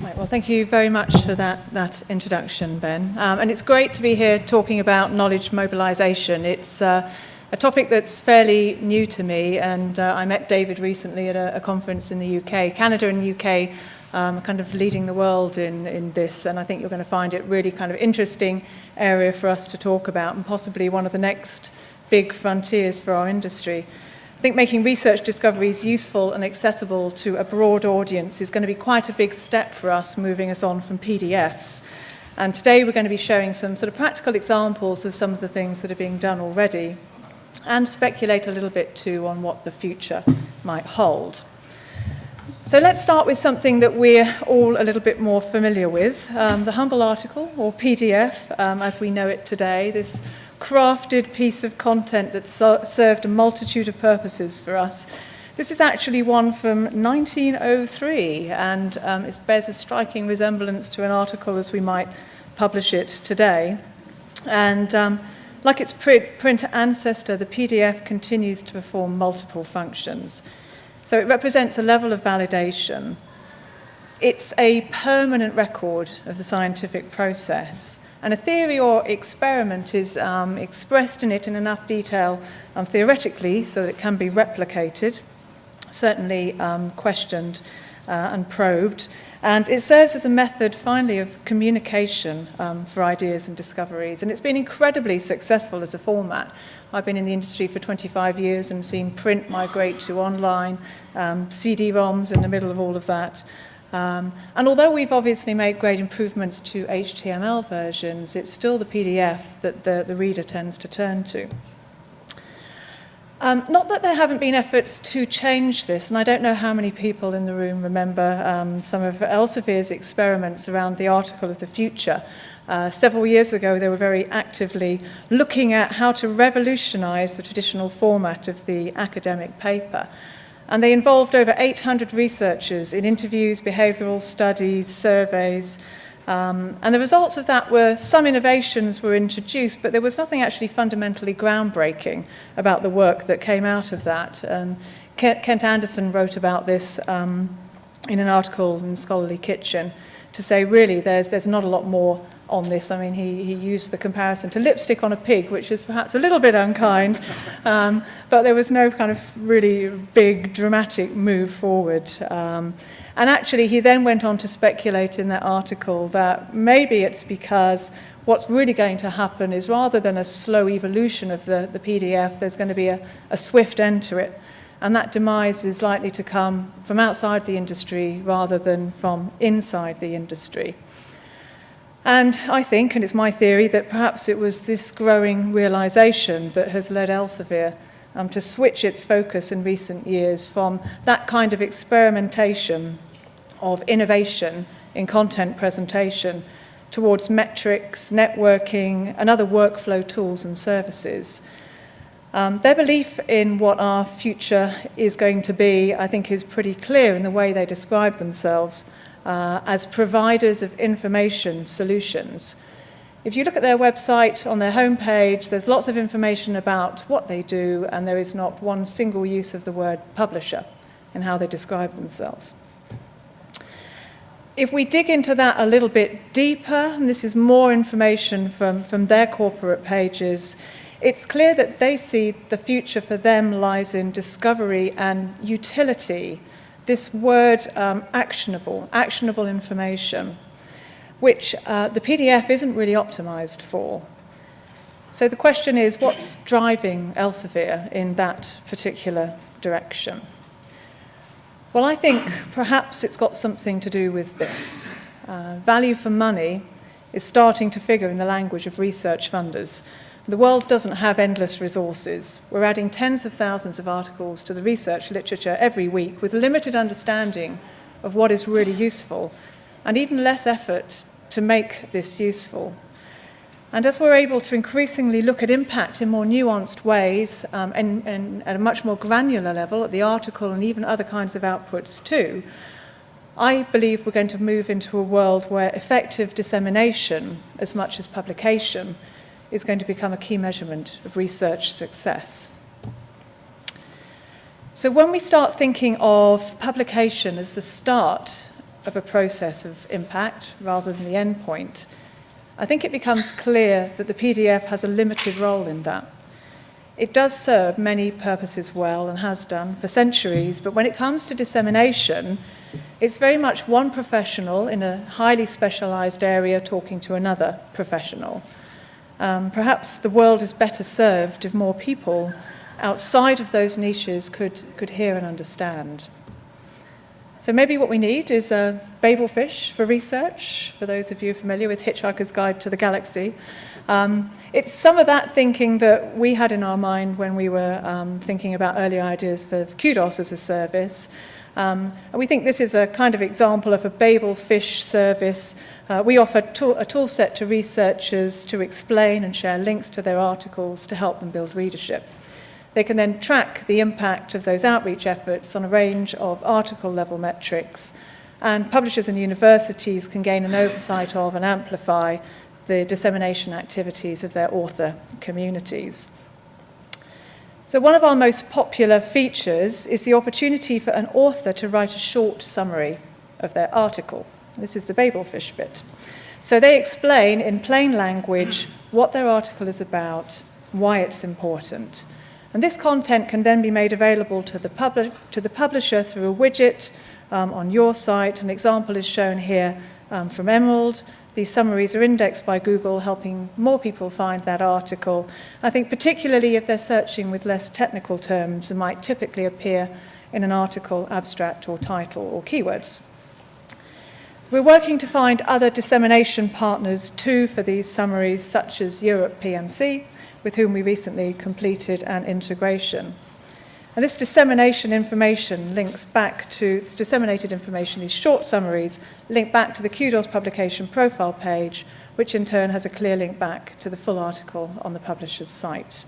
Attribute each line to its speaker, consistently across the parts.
Speaker 1: Right, well, thank you very much for that introduction, Ben. And it's great to be here talking about knowledge mobilization. It's a topic that's fairly new to me, and I met David recently at a conference in the UK. Canada and the UK are kind of leading the world in this, and I think you're going to find it really kind of interesting area for us to talk about, and possibly one of the next big frontiers for our industry. I think making research discoveries useful and accessible to a broad audience is going to be quite a big step for us, moving us on from PDFs. And today we're going to be showing some sort of practical examples of some of the things that are being done already, and speculate a little bit too on what the future might hold. So let's start with something that we're all a little bit more familiar with, the humble article, or PDF, as we know it today, this crafted piece of content that served a multitude of purposes for us. This is actually one from 1903, and it bears a striking resemblance to an article as we might publish it today. And like its print ancestor, the PDF continues to perform multiple functions. So it represents a level of validation. It's a permanent record of the scientific process. And a theory or experiment is expressed in it in enough detail theoretically so that it can be replicated, certainly questioned and probed. And it serves as a method, finally, of communication for ideas and discoveries. And it's been incredibly successful as a format. I've been in the industry for 25 years and seen print migrate to online, CD-ROMs in the middle of all of that. And although we've obviously made great improvements to HTML versions, it's still the PDF that the reader tends to turn to. Not that there haven't been efforts to change this, and I don't know how many people in the room remember some of Elsevier's experiments around the article of the future. Several years ago, they were very actively looking at how to revolutionize the traditional format of the academic paper. And they involved over 800 researchers in interviews, behavioral studies, surveys. And the results of that were some innovations were introduced, but there was nothing actually fundamentally groundbreaking about the work that came out of that. Kent Anderson wrote about this in an article in Scholarly Kitchen to say, really, there's not a lot more on this. I mean, he used the comparison to lipstick on a pig, which is perhaps a little bit unkind, but there was no kind of really big, dramatic move forward. And actually, he then went on to speculate in that article that maybe it's because what's really going to happen is rather than a slow evolution of the PDF, there's going to be a swift end to it. And that demise is likely to come from outside the industry rather than from inside the industry. And I think, and it's my theory, that perhaps it was this growing realization that has led Elsevier to switch its focus in recent years from that kind of experimentation of innovation in content presentation towards metrics, networking, and other workflow tools and services. Their belief in what our future is going to be, I think, is pretty clear in the way they describe themselves as providers of information solutions. If you look at their website, on their homepage, there's lots of information about what they do, and there is not one single use of the word publisher in how they describe themselves. If we dig into that a little bit deeper, and this is more information from their corporate pages, it's clear that they see the future for them lies in discovery and utility. This word actionable information, which the PDF isn't really optimized for. So the question is, what's driving Elsevier in that particular direction? Well, I think perhaps it's got something to do with this. Value for money is starting to figure in the language of research funders. The world doesn't have endless resources. We're adding tens of thousands of articles to the research literature every week with limited understanding of what is really useful, and even less effort to make this useful. And as we're able to increasingly look at impact in more nuanced ways and at a much more granular level at the article and even other kinds of outputs too, I believe we're going to move into a world where effective dissemination, as much as publication, is going to become a key measurement of research success. So when we start thinking of publication as the start of a process of impact rather than the end point, I think it becomes clear that the PDF has a limited role in that. It does serve many purposes well and has done for centuries, but when it comes to dissemination, it's very much one professional in a highly specialized area talking to another professional. Perhaps the world is better served if more people outside of those niches could hear and understand. So maybe what we need is a Babelfish for research, for those of you familiar with Hitchhiker's Guide to the Galaxy. It's some of that thinking that we had in our mind when we were thinking about early ideas for Kudos as a service. And we think this is a kind of example of a Babelfish service. We offer a tool set to researchers to explain and share links to their articles to help them build readership. They can then track the impact of those outreach efforts on a range of article-level metrics, and publishers and universities can gain an oversight of and amplify the dissemination activities of their author communities. So one of our most popular features is the opportunity for an author to write a short summary of their article. This is the Babelfish bit. So they explain in plain language what their article is about, why it's important. And this content can then be made available to the publisher through a widget on your site. An example is shown here from Emerald. These summaries are indexed by Google, helping more people find that article. I think particularly if they're searching with less technical terms that might typically appear in an article, abstract or title or keywords. We're working to find other dissemination partners too for these summaries, such as Europe PMC, with whom we recently completed an integration. And this dissemination information links back to, this disseminated information, these short summaries, link back to the Kudos publication profile page, which in turn has a clear link back to the full article on the publisher's site.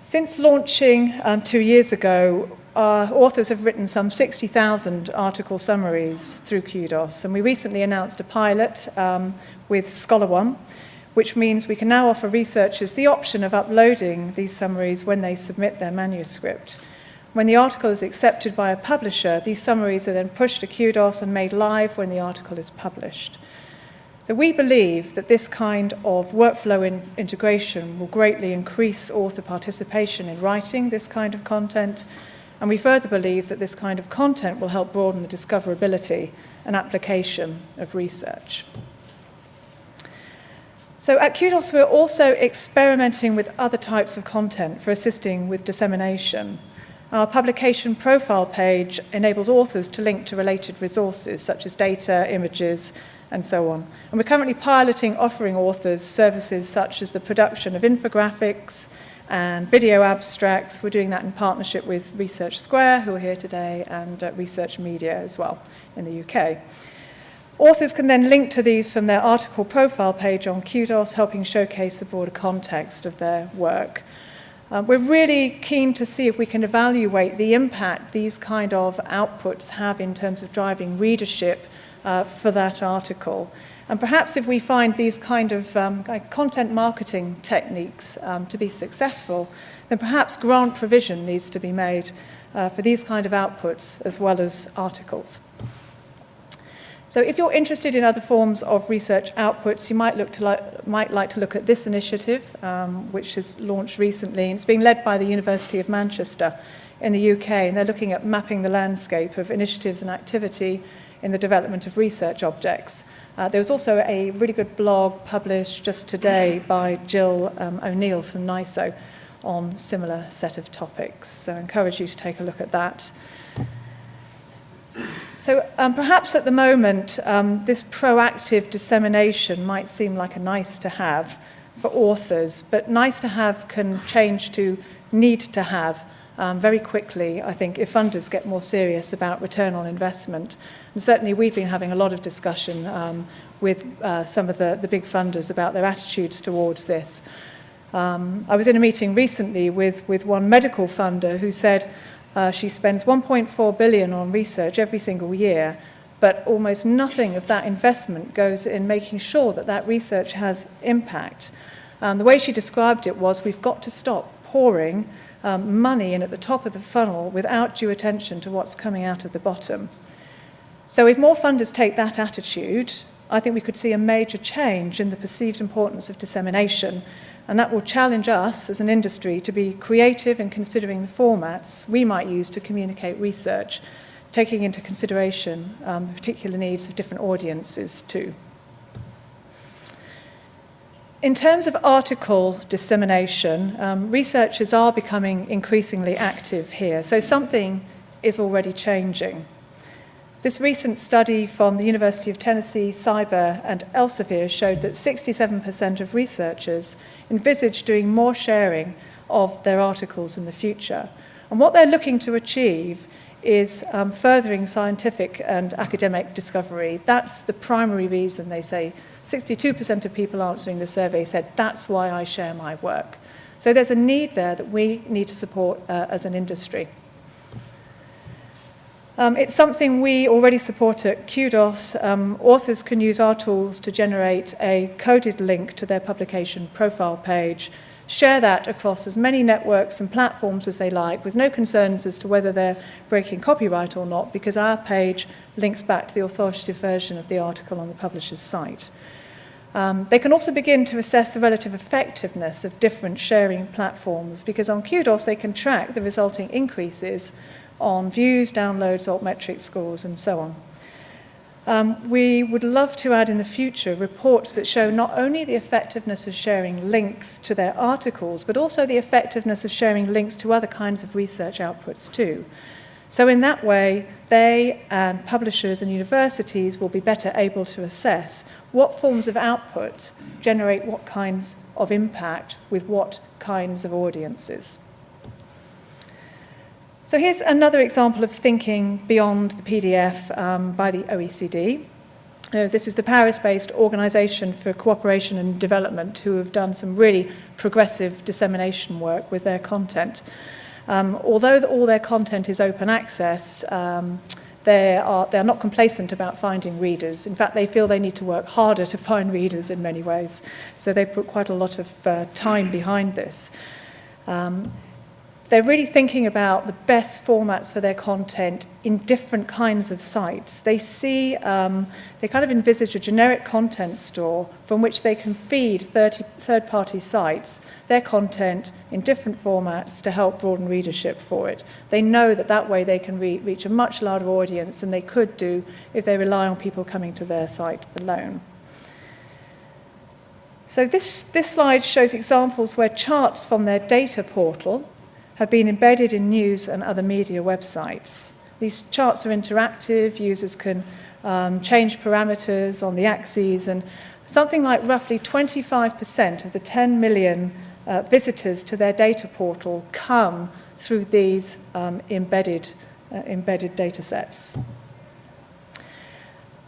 Speaker 1: Since launching 2 years ago, our authors have written some 60,000 article summaries through Kudos, and we recently announced a pilot with ScholarOne, which means we can now offer researchers the option of uploading these summaries when they submit their manuscript. When the article is accepted by a publisher, these summaries are then pushed to Kudos and made live when the article is published. So we believe that this kind of workflow integration will greatly increase author participation in writing this kind of content, and we further believe that this kind of content will help broaden the discoverability and application of research. So at Kudos, we're also experimenting with other types of content for assisting with dissemination. Our publication profile page enables authors to link to related resources such as data, images, and so on. And we're currently piloting offering authors services such as the production of infographics and video abstracts. We're doing that in partnership with Research Square, who are here today, and Research Media as well in the UK. Authors can then link to these from their article profile page on Kudos, helping showcase the broader context of their work. We're really keen to see if we can evaluate the impact these kind of outputs have in terms of driving readership for that article. And perhaps if we find these kind of content marketing techniques to be successful, then perhaps grant provision needs to be made for these kind of outputs as well as articles. So if you're interested in other forms of research outputs, you might like to look at this initiative, which is launched recently. And it's being led by the University of Manchester in the UK, and they're looking at mapping the landscape of initiatives and activity in the development of research objects. There was also a really good blog published just today by Jill O'Neill from NISO on similar set of topics. So I encourage you to take a look at that. So perhaps at the moment, this proactive dissemination might seem like a nice to have for authors, but nice to have can change to need to have very quickly, I think, if funders get more serious about return on investment. And certainly we've been having a lot of discussion with some of the big funders about their attitudes towards this. I was in a meeting recently with one medical funder who said, she spends 1.4 billion on research every single year, but almost nothing of that investment goes in making sure that that research has impact. The way she described it was, we've got to stop pouring money in at the top of the funnel without due attention to what's coming out of the bottom. So if more funders take that attitude, I think we could see a major change in the perceived importance of dissemination, and that will challenge us as an industry to be creative in considering the formats we might use to communicate research, taking into consideration the particular needs of different audiences too. In terms of article dissemination, researchers are becoming increasingly active here, so something is already changing. This recent study from the University of Tennessee, Cyber and Elsevier showed that 67% of researchers envisage doing more sharing of their articles in the future. And what they're looking to achieve is furthering scientific and academic discovery. That's the primary reason, they say. 62% of people answering the survey said, that's why I share my work. So there's a need there that we need to support as an industry. It's something we already support at Kudos. Authors can use our tools to generate a coded link to their publication profile page, share that across as many networks and platforms as they like, with no concerns as to whether they're breaking copyright or not, because our page links back to the authoritative version of the article on the publisher's site. They can also begin to assess the relative effectiveness of different sharing platforms, because on Kudos they can track the resulting increases on views, downloads, altmetric scores, and so on. We would love to add in the future reports that show not only the effectiveness of sharing links to their articles, but also the effectiveness of sharing links to other kinds of research outputs too. So in that way, they and publishers and universities will be better able to assess what forms of output generate what kinds of impact with what kinds of audiences. So here's another example of thinking beyond the PDF by the OECD. This is the Paris-based Organisation for Cooperation and Development, who have done some really progressive dissemination work with their content. Although all their content is open access, they're not complacent about finding readers. In fact, they feel they need to work harder to find readers in many ways. So they put quite a lot of time behind this. They're really thinking about the best formats for their content in different kinds of sites. They see, they kind of envisage a generic content store from which they can feed third-party sites their content in different formats to help broaden readership for it. They know that that way they can reach a much larger audience than they could do if they rely on people coming to their site alone. So this slide shows examples where charts from their data portal have been embedded in news and other media websites. These charts are interactive. Users can change parameters on the axes, and something like roughly 25% of the 10 million visitors to their data portal come through these embedded data sets.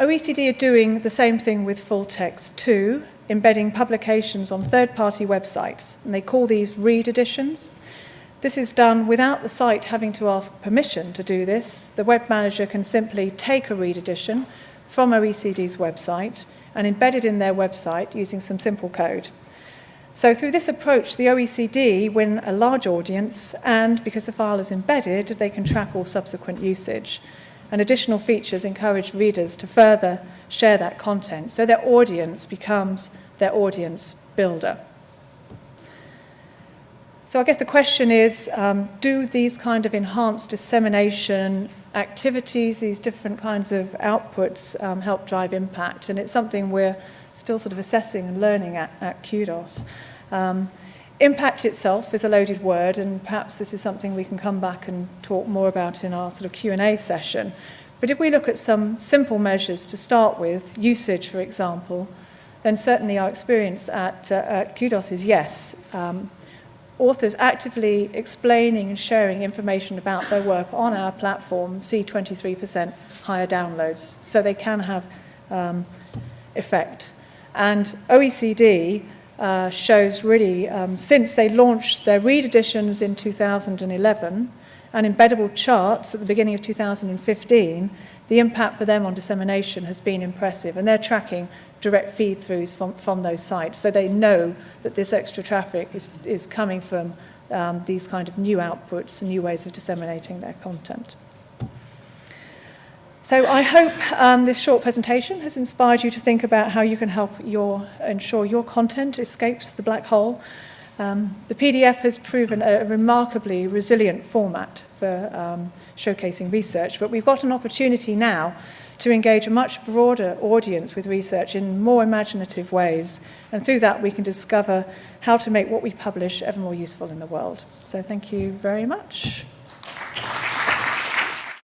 Speaker 1: OECD are doing the same thing with full text too, embedding publications on third-party websites, and they call these read editions. This is done without the site having to ask permission to do this. The web manager can simply take a read edition from OECD's website and embed it in their website using some simple code. So through this approach, the OECD win a large audience, and because the file is embedded, they can track all subsequent usage. And additional features encourage readers to further share that content, so their audience becomes their audience builder. So I guess the question is, do these kind of enhanced dissemination activities, these different kinds of outputs, help drive impact? And it's something we're still sort of assessing and learning at Kudos. Impact itself is a loaded word, and perhaps this is something we can come back and talk more about in our sort of Q&A session. But if we look at some simple measures to start with, usage, for example, then certainly our experience at Kudos is yes. Authors actively explaining and sharing information about their work on our platform see 23% higher downloads, so they can have effect. And OECD shows really, since they launched their read editions in 2011 and embeddable charts at the beginning of 2015, the impact for them on dissemination has been impressive, and they're tracking direct feed-throughs from those sites, so they know that this extra traffic is coming from these kind of new outputs and new ways of disseminating their content. So I hope this short presentation has inspired you to think about how you can help ensure your content escapes the black hole. The PDF has proven a remarkably resilient format for showcasing research, but we've got an opportunity now to engage a much broader audience with research in more imaginative ways, and through that we can discover how to make what we publish ever more useful in the world. So thank you very much.